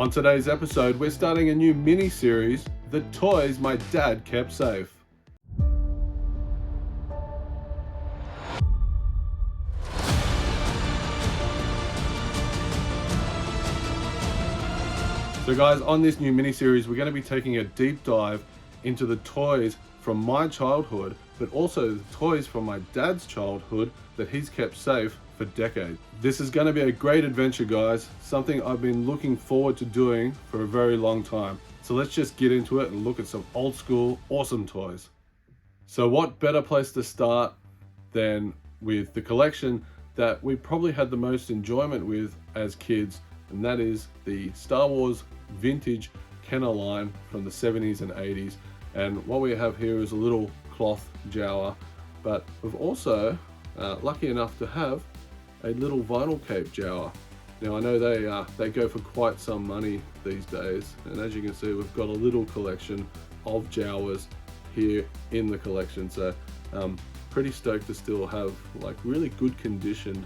On today's episode, we're starting a new mini-series, The Toys My Dad Kept Safe. So guys, on this new mini-series, we're going to be taking a deep dive into the toys from my childhood, but also the toys from my dad's childhood that he's kept safe for decades. This is going to be a great adventure, guys, something I've been looking forward to doing for a very long time. So let's just get into it and look at some old school awesome toys. So what better place to start than with the collection that we probably had the most enjoyment with as kids, and that is the Star Wars vintage Kenner line from the 70s and 80s. And what we have here is a little cloth Jawa, but we've also lucky enough to have a little vinyl cape Jawa. Now I know they go for quite some money these days, and as you can see, we've got a little collection of Jawas here in the collection. So pretty stoked to still have like really good conditioned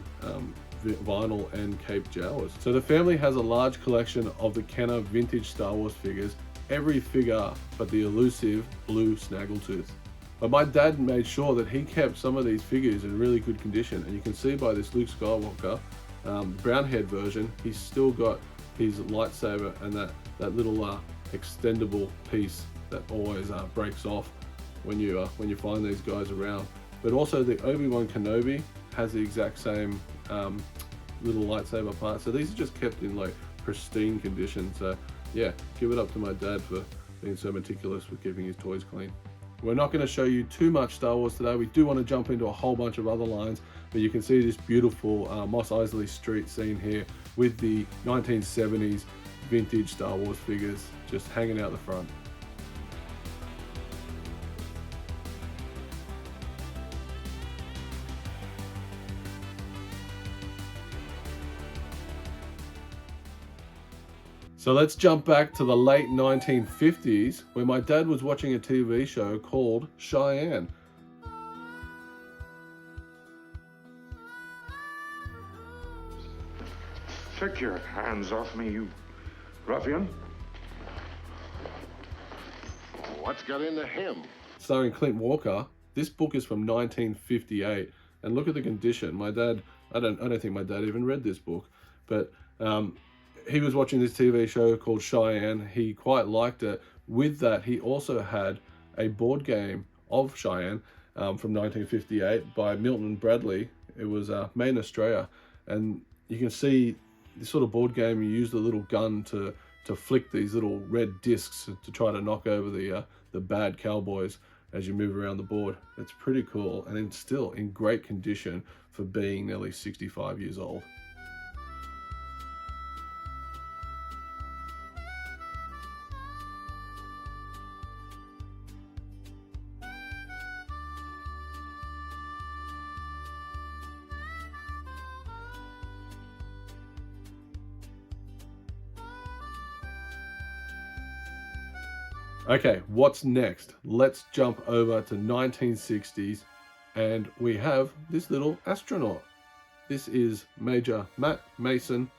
vinyl and cape Jawas. So the family has a large collection of the Kenner vintage Star Wars figures, every figure but the elusive blue snaggletooth. But my dad made sure that he kept some of these figures in really good condition, and you can see by this Luke Skywalker brown haired version, he's still got his lightsaber and that little extendable piece that always breaks off when you find these guys around. But also the Obi-Wan Kenobi has the exact same little lightsaber part. So these are just kept in like pristine condition. So yeah, give it up to my dad for being so meticulous with keeping his toys clean. We're not going to show you too much Star Wars today. We do want to jump into a whole bunch of other lines, but you can see this beautiful Mos Eisley Street scene here with the 1970s vintage Star Wars figures just hanging out the front. So let's jump back to the late 1950s, where my dad was watching a TV show called Cheyenne. Take your hands off me, you ruffian. What's got into him? Starring Clint Walker. This book is from 1958, and look at the condition. My dad, I don't think my dad even read this book, but he was watching this TV show called Cheyenne. He quite liked it. With that, he also had a board game of Cheyenne from 1958 by Milton Bradley. It was made in Australia, and you can see this sort of board game. You use the little gun to flick these little red discs to try to knock over the bad Cowboys as you move around the board. It's pretty cool, and it's still in great condition for being nearly 65 years old. Okay, what's next? Let's jump over to 1960s, and we have this little astronaut. This is Major Matt Mason.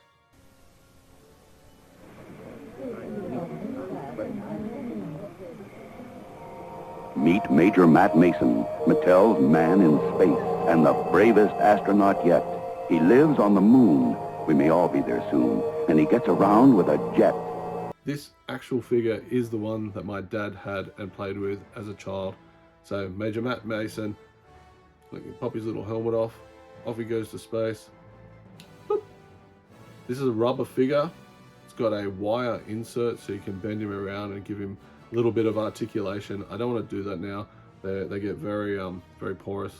Meet Major Matt Mason, Mattel's man in space and the bravest astronaut yet. He lives on the moon. We may all be there soon. And he gets around with a jet. This actual figure is the one that my dad had and played with as a child. So Major Matt Mason, look, he pop his little helmet off he goes to space. Boop. This is a rubber figure. It's got a wire insert so you can bend him around and give him a little bit of articulation. I don't want to do that now. They get very very porous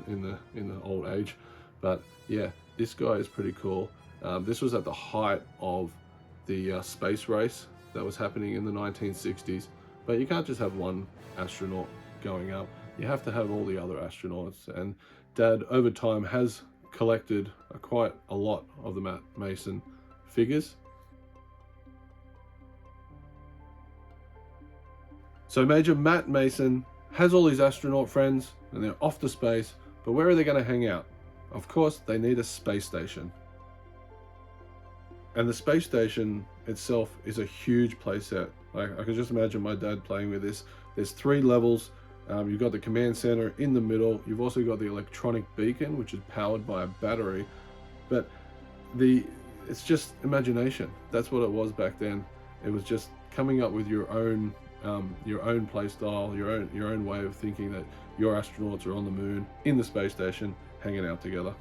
in the old age. But yeah, this guy is pretty cool. This was at the height of the space race that was happening in the 1960s, but you can't just have one astronaut going up. You have to have all the other astronauts, and Dad over time has collected quite a lot of the Matt Mason figures. So Major Matt Mason has all his astronaut friends and they're off to space, but where are they going to hang out? Of course, they need a space station. And the space station itself is a huge playset. Like, I can just imagine my dad playing with this. There's 3 levels. You've got the command center in the middle. You've also got the electronic beacon, which is powered by a battery. But it's just imagination. That's what it was back then. It was just coming up with your own play style, your own way of thinking that your astronauts are on the moon, in the space station, hanging out together.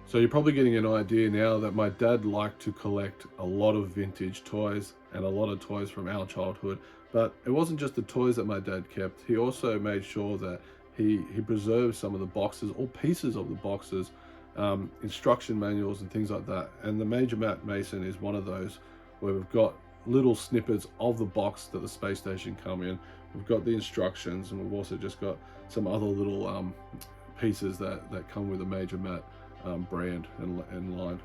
So you're probably getting an idea now that my dad liked to collect a lot of vintage toys and a lot of toys from our childhood. But it wasn't just the toys that my dad kept. He also made sure that he preserved some of the boxes or pieces of the boxes, instruction manuals and things like that. And the Major Matt Mason is one of those, where we've got little snippets of the box that the space station come in. We've got the instructions, and we've also just got some other little pieces that come with the Major Matt brand and line.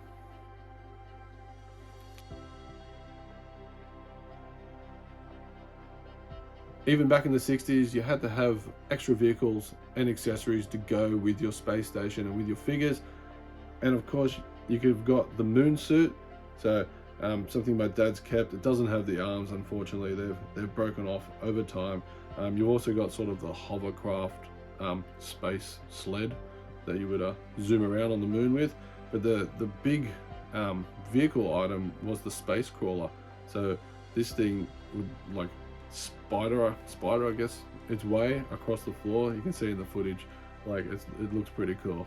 Even back in the 60s, you had to have extra vehicles and accessories to go with your space station and with your figures. And of course, you could have got the moon suit. So something my dad's kept. It doesn't have the arms, unfortunately. They've broken off over time. You've also got sort of the hovercraft space sled that you would zoom around on the moon with. But the big vehicle item was the space crawler. So this thing would like spider I guess its way across the floor. You can see in the footage, like it looks pretty cool.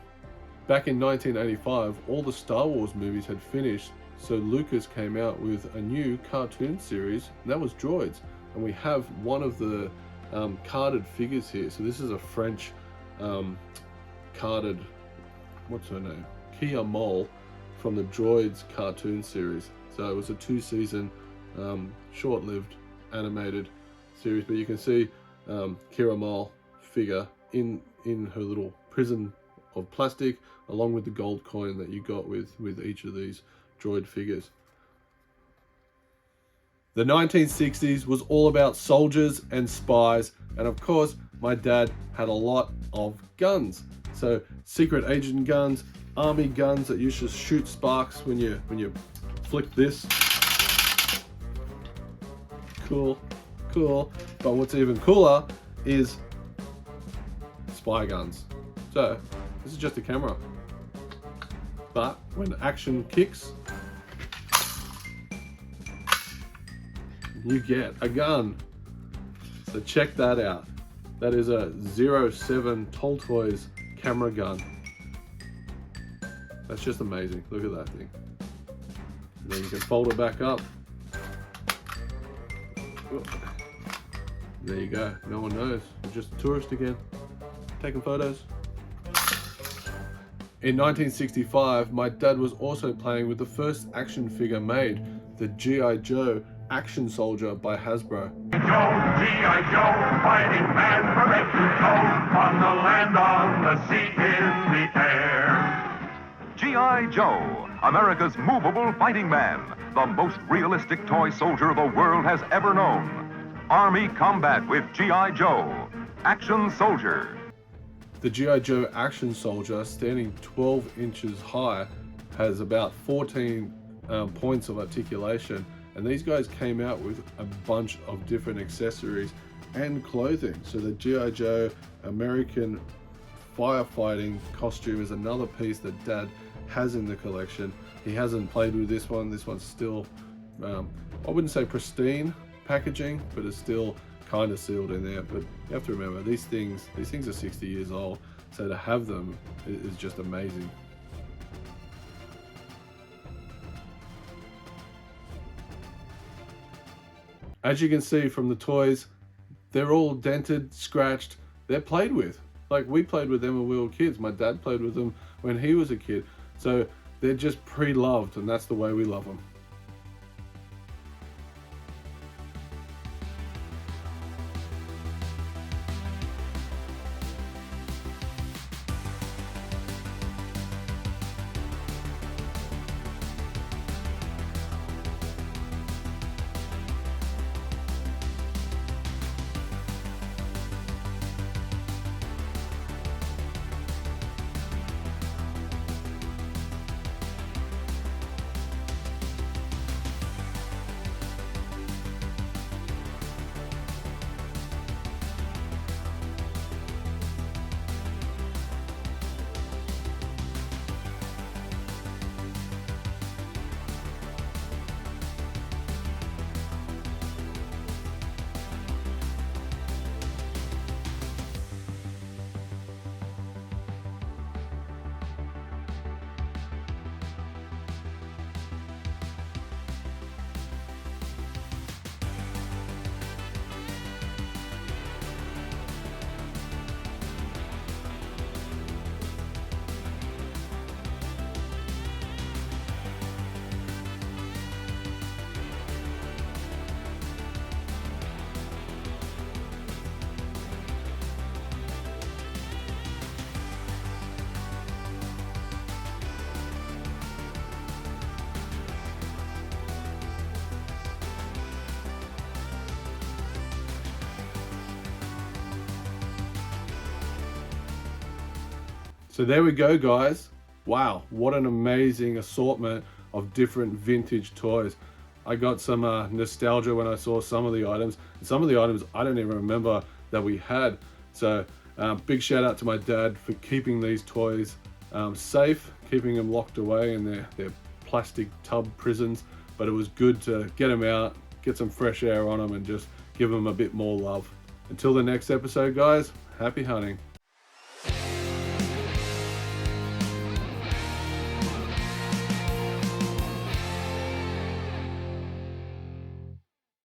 Back in 1985, all the Star Wars movies had finished, so Lucas came out with a new cartoon series, and that was Droids. And we have one of the carded figures here. So this is a French carded, what's her name? Kia Mole from the Droids cartoon series. So it was a 2-season, short-lived animated series, but you can see Kira Mole figure in her little prison of plastic, along with the gold coin that you got with each of these droid figures. The 1960s was all about soldiers and spies, and of course my dad had a lot of guns. So secret agent guns, army guns that used to shoot sparks when you flick this. Cool. But what's even cooler is spy guns. So this is just a camera, but when action kicks, you get a gun. So check that out. That is a 07 Tall Toys camera gun. That's just amazing. Look at that thing. And then you can fold it back up. There you go. No one knows. You're just a tourist again, taking photos. In 1965, my dad was also playing with the first action figure made, the G.I. Joe Action Soldier by Hasbro. G.I. Joe, fighting man from head to toe, on the land, on the sea, in the air. G.I. Joe, America's movable fighting man, the most realistic toy soldier the world has ever known. Army combat with G.I. Joe, Action Soldier. The G.I. Joe Action Soldier, standing 12 inches high, has about 14 points of articulation, and these guys came out with a bunch of different accessories and clothing. So the G.I. Joe American firefighting costume is another piece that Dad has in the collection. He hasn't played with this one. This one's still, I wouldn't say pristine packaging, but it's still kind of sealed in there. But you have to remember, these things are 60 years old, so to have them is just amazing. As you can see from the toys, they're all dented, scratched, they're played with. Like, we played with them when we were kids. My dad played with them when he was a kid. So they're just pre-loved, and that's the way we love them. So there we go, guys. Wow, what an amazing assortment of different vintage toys. I got some nostalgia when I saw some of the items. Some of the items I don't even remember that we had. So big shout out to my dad for keeping these toys safe, keeping them locked away in their plastic tub prisons. But it was good to get them out, get some fresh air on them, and just give them a bit more love. Until the next episode, guys, happy hunting.